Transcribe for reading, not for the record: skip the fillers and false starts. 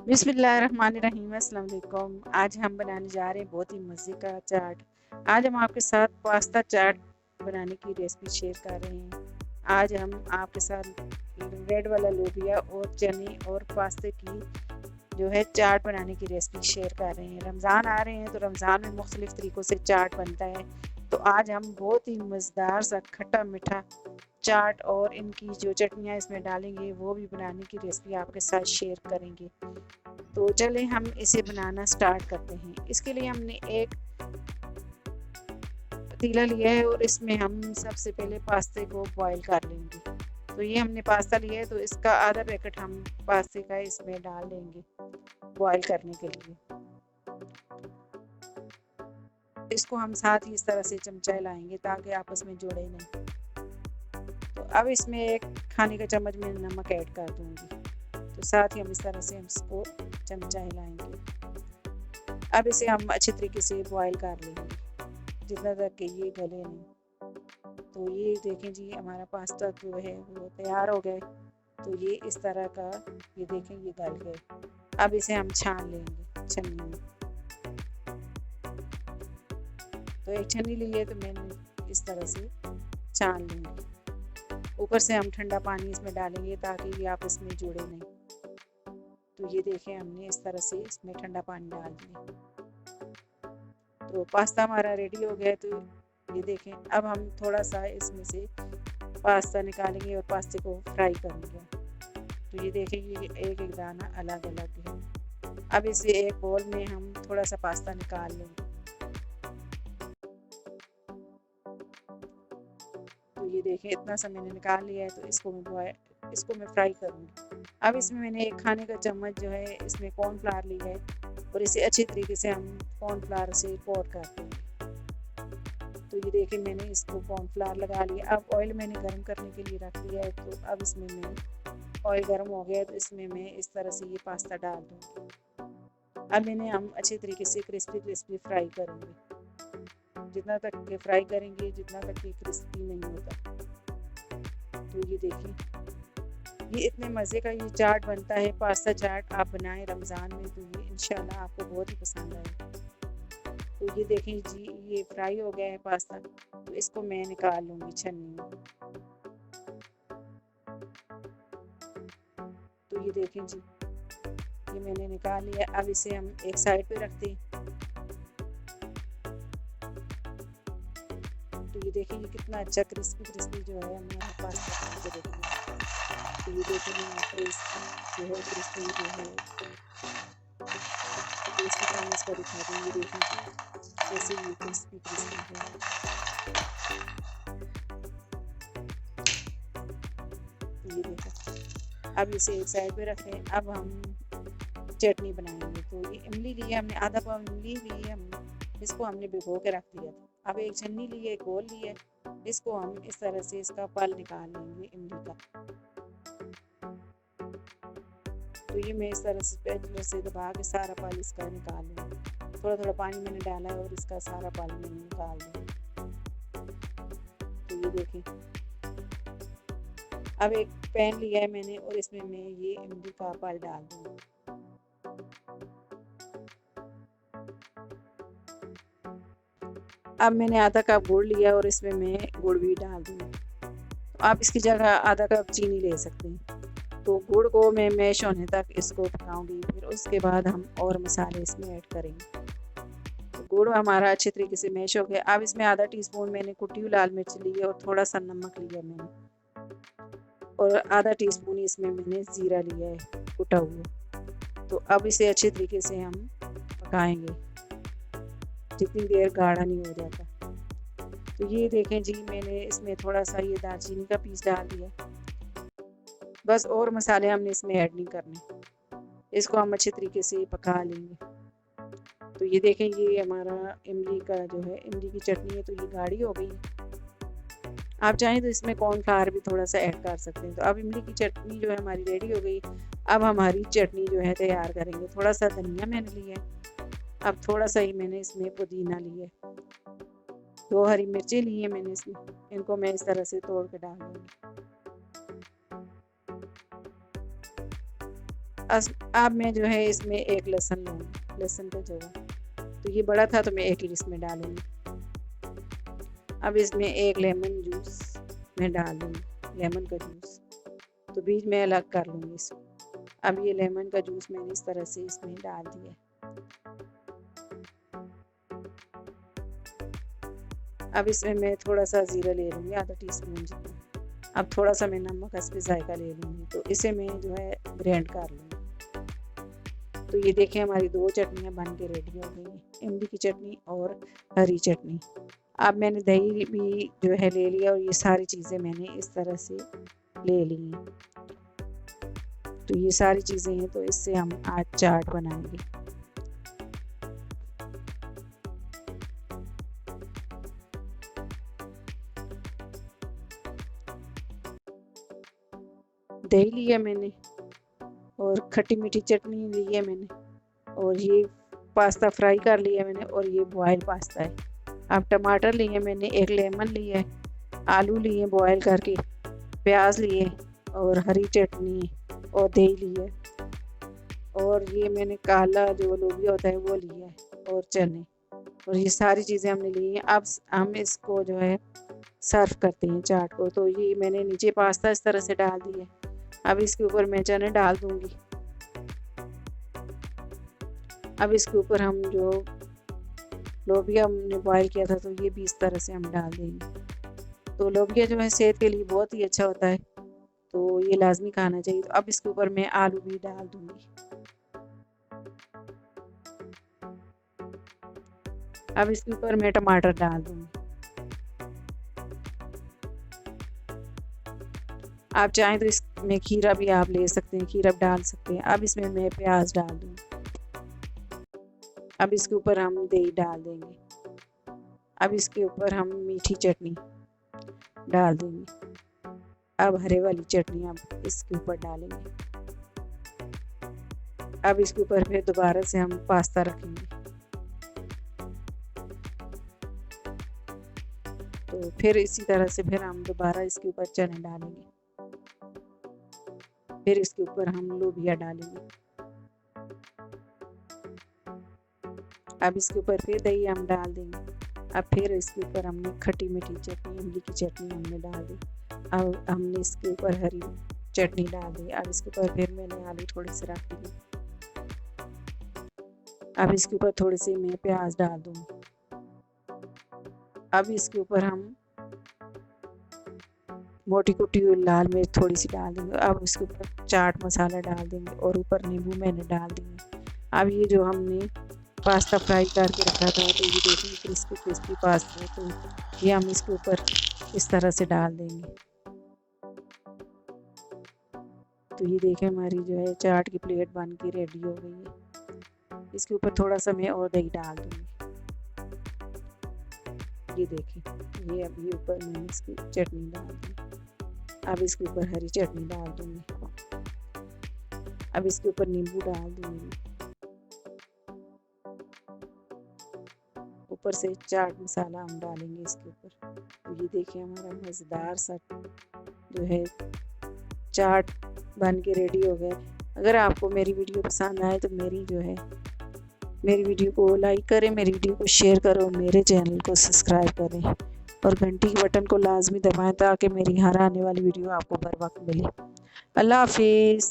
बिस्मिल्लाहिर्रहमानिर्रहीम। अस्सलाम वालेकुम। आज हम बनाने जा रहे हैं बहुत ही मज़े का चाट। आज हम आपके साथ पास्ता चाट बनाने की रेसिपी शेयर कर रहे हैं। आज हम आपके साथ रेड वाला लोबिया और चने और पास्ते की जो है चाट बनाने की रेसिपी शेयर कर रहे हैं। रमज़ान आ रहे हैं तो रमज़ान में मुख्तलिफ़ तरीक़ों से चाट बनता है। तो आज हम बहुत ही मज़ेदार सा खट्टा मीठा चाट और इनकी जो चटनियाँ इसमें डालेंगे वो भी बनाने की रेसिपी आपके साथ शेयर करेंगे। तो चलें हम इसे बनाना स्टार्ट करते हैं। इसके लिए हमने एक पतीला लिया है और इसमें हम सबसे पहले पास्ते को बॉईल कर लेंगे। तो ये हमने पास्ता लिया है तो इसका आधा पैकेट हम पास्ते का इसमें डाल देंगे बॉईल करने के लिए। इसको हम साथ ही इस तरह से चमचा हिलाएंगे ताकि आपस में जुड़े नहीं। तो अब इसमें एक खाने का चम्मच में नमक ऐड कर दूंगी। तो साथ ही हम इस तरह से हम इसको चमचा हिलाएंगे। अब इसे हम अच्छे तरीके से बॉईल कर लेंगे जितना तक कि ये गले नहीं। तो ये देखें जी हमारा पास्ता जो है वो तैयार हो गए। तो ये इस तरह का ये देखें ये गल गए। अब इसे हम छान लेंगे छन्नी में। तो एक छन्नी ली है तो मैंने इस तरह से छान लूँगी। ऊपर से हम ठंडा पानी इसमें डालेंगे ताकि ये आपस में जुड़े नहीं। तो ये देखें हमने इस तरह से इसमें ठंडा पानी डाल दिया। तो पास्ता हमारा रेडी हो गया। तो ये देखें अब हम थोड़ा सा इसमें से पास्ता निकालेंगे और पास्ते को फ्राई करेंगे। तो ये देखें ये एक एक दाना अलग अलग है। अब इसे एक बोल में हम थोड़ा सा पास्ता निकाल लेंगे। तो ये देखें इतना सा मैंने निकाल लिया है। तो इसको मैं फ्राई करूँगी। अब इसमें मैंने एक खाने का चम्मच जो है इसमें कॉर्नफ्लावर लिया है और इसे अच्छे तरीके से हम कॉर्नफ्लावर से कोट कर देंगे। तो ये देखिए मैंने इसको कॉर्नफ्लावर लगा लिया। अब ऑयल मैंने गर्म करने के लिए रख दिया है। तो अब इसमें मैं ऑयल गर्म हो गया तो इसमें मैं इस तरह से ये पास्ता डाल दूँगी। अब इन्हें हम अच्छे तरीके से क्रिस्पी फ्राई करेंगे। जितना तक के फ्राई करेंगे जितना तक ये क्रिस्पी नहीं होता। तो ये देखिए ये इतने मज़े का ये चाट बनता है पास्ता चाट। आप बनाएं रमज़ान में तो ये इंशाल्लाह आपको बहुत ही पसंद आएगा। तो ये देखें जी ये फ्राई हो गया है पास्ता। तो इसको मैं निकाल लूँगी छन्नी में। तो ये देखें जी ये मैंने निकाल लिया। अब इसे हम एक साइड पे रखते हैं। तो ये देखिए ये कितना अच्छा क्रिस्पी जो है हमने यहाँ पास्ता बना के देखिए। तो ये देखिए क्रिस्पी जो है क्रिस्पी जो है टेस्टी का इसका दिखा रही हूँ। ये देखिए कैसे ये क्रिस्पी है। ये देखो अब इसे एक साइड पे रखें। अब हम चटनी बनाएंगे। तो ये इमली ली है हमने आधा पाव इमली ली है हमने इसको हमने भिगो के रख दिया था। अब एक छन्नी ली है एक गोल ली है। इसको हम इस तरह से इसका पल निकाल लेंगे इमली का। तो ये मैं इस तरह से स्पैचुला से दबा के सारा पल इसका निकाल लूँगी। थोड़ा थोड़ा पानी मैंने डाला है और इसका सारा पल मैंने निकाल दिया। तो ये देखें अब एक पैन लिया है मैंने और इसमें मैं ये इमली का पल डाल दूँगी। अब मैंने आधा कप गुड़ लिया और इसमें मैं गुड़ भी डाल दूँगी। तो आप इसकी जगह आधा कप चीनी ले सकते हैं। तो गुड़ को मैं मैश होने तक इसको पकाऊंगी। फिर उसके बाद हम और मसाले इसमें ऐड करेंगे। तो गुड़ हमारा अच्छे तरीके से मैश हो गया। अब इसमें आधा टीस्पून मैंने कुटी हुई लाल मिर्च ली है और थोड़ा सा नमक लिया मैंने और आधा टीस्पून इसमें मैंने ज़ीरा लिया है कुटा हुआ। तो अब इसे अच्छे तरीके से हम पकाएंगे जितनी देर गाढ़ा नहीं हो जाता। तो ये देखें जी मैंने इसमें थोड़ा सा ये दालचीनी का पीस डाल दिया। बस और मसाले हमने इसमें ऐड नहीं करने। इसको हम अच्छे तरीके से पका लेंगे। तो ये देखें ये हमारा इमली का जो है इमली की चटनी है तो ये गाढ़ी हो गई है। आप चाहें तो इसमें कॉर्नफ्लावर भी थोड़ा सा ऐड कर सकते हैं। तो अब इमली की चटनी जो है हमारी रेडी हो गई। अब हमारी चटनी जो है तैयार करेंगे। थोड़ा सा धनिया मैंने लिया है। अब थोड़ा सा ही मैंने इसमें पुदीना लिया है। 2 हरी मिर्चें ली है मैंने इसमें। इनको मैं इस तरह से तोड़ के डाल दूँगी। अब मैं जो है इसमें एक लहसुन लूँगी, लहसुन का जवा, तो ये बड़ा था तो मैं एक ही इसमें डालूँगी। अब इसमें एक लेमन जूस मैं डाल दूँगी, लेमन का जूस, तो बीज में अलग कर लूँगी इसको। अब ये लेमन का जूस मैंने इस तरह से इसमें डाल दिया। अब इसमें मैं थोड़ा सा ज़ीरा ले लूँगी, आधा टीस्पून जितना। अब थोड़ा सा मैं नमक हस्बे जायका ले लूँगी, तो इसे मैं जो है ग्राइंड कर लूँगी। तो ये देखिए हमारी 2 चटनियाँ बन के रेडी हो गई हैं, इमली की चटनी और हरी चटनी। अब मैंने दही भी जो है ले लिया और ये सारी चीज़ें मैंने इस तरह से ले ली हैं। तो ये सारी चीज़ें हैं, तो इससे हम आज चाट बनाएंगे। दही लिया मैंने और खट्टी मीठी चटनी ली है मैंने, और ये पास्ता फ्राई कर लिया मैंने, और ये बॉयल पास्ता है। अब टमाटर लिए मैंने, एक लेमन लिया है, आलू लिए बॉयल करके, प्याज लिए और हरी चटनी और दही लिया, और ये मैंने काला जो लोबिया होता है वो लिया है, और चने, और ये सारी चीज़ें हमने ली हैं। अब हम इसको जो है सर्व करते हैं चाट को। तो ये मैंने नीचे पास्ता इस तरह से डाल दिया, अब इसके ऊपर मैं चने डाल दूँगी। अब इसके ऊपर हम जो लोबिया हमने बॉयल किया था, तो ये भी इस तरह से हम डाल देंगे। तो लोबिया जो है सेहत के लिए बहुत ही अच्छा होता है, तो ये लाजमी खाना चाहिए। तो अब इसके ऊपर मैं आलू भी डाल दूँगी। अब इसके ऊपर मैं टमाटर डाल दूँगी। आप चाहें तो इसमें खीरा भी आप ले सकते हैं, खीरा डाल सकते हैं। अब इसमें मैं प्याज डाल दूँगी। अब इसके ऊपर हम दही डाल देंगे। अब इसके ऊपर हम मीठी चटनी डाल देंगे। अब हरे वाली चटनी अब इसके ऊपर डालेंगे। अब इसके ऊपर फिर दोबारा से हम पास्ता रखेंगे। तो फिर इसी तरह से फिर हम दोबारा इसके ऊपर चने डालेंगे, फिर इसके ऊपर हम लोबिया डालेंगे। अब इसके ऊपर फिर दही हम डाल देंगे। अब फिर इसके ऊपर हमने खट्टी मीठी चटनी, इमली की चटनी हमने डाल दी। अब हमने इसके ऊपर हरी चटनी डाल दी। अब इसके ऊपर फिर मैंने आलू थोड़े से रख दिए। अब इसके ऊपर थोड़े से मैं प्याज डाल दूँगी। अब इसके ऊपर हम मोटी कुटी हुई लाल मिर्च थोड़ी सी डाल देंगे। अब इसके ऊपर चाट मसाला डाल देंगे और ऊपर नींबू मैंने डाल देंगे। अब ये जो हमने पास्ता फ्राई करके रखा था, तो ये देखिए क्रिस्पी क्रिस्पी पास्ता है, तो ये हम इसके ऊपर इस तरह से डाल देंगे। तो ये देखें हमारी जो है चाट की प्लेट बन के रेडी हो गई है। इसके ऊपर थोड़ा सा मैं और दही डाल दूँगी। ये देखें, ये अभी ऊपर मैंने इसकी चटनी डाल दी। अब इसके ऊपर हरी चटनी डाल दूँगी। अब इसके ऊपर नींबू डाल दूँगी। ऊपर से चाट मसाला हम डालेंगे इसके ऊपर। तो ये देखिए हमारा मज़ेदार सा जो है चाट बन के रेडी हो गया। अगर आपको मेरी वीडियो पसंद आए तो मेरी वीडियो को लाइक करें, मेरी वीडियो को शेयर करो, मेरे चैनल को सब्सक्राइब करें और घंटी के बटन को लाजमी दबाएं ताकि मेरी हर आने वाली वीडियो आपको बर वक्त मिले। अल्लाह हाफिज़।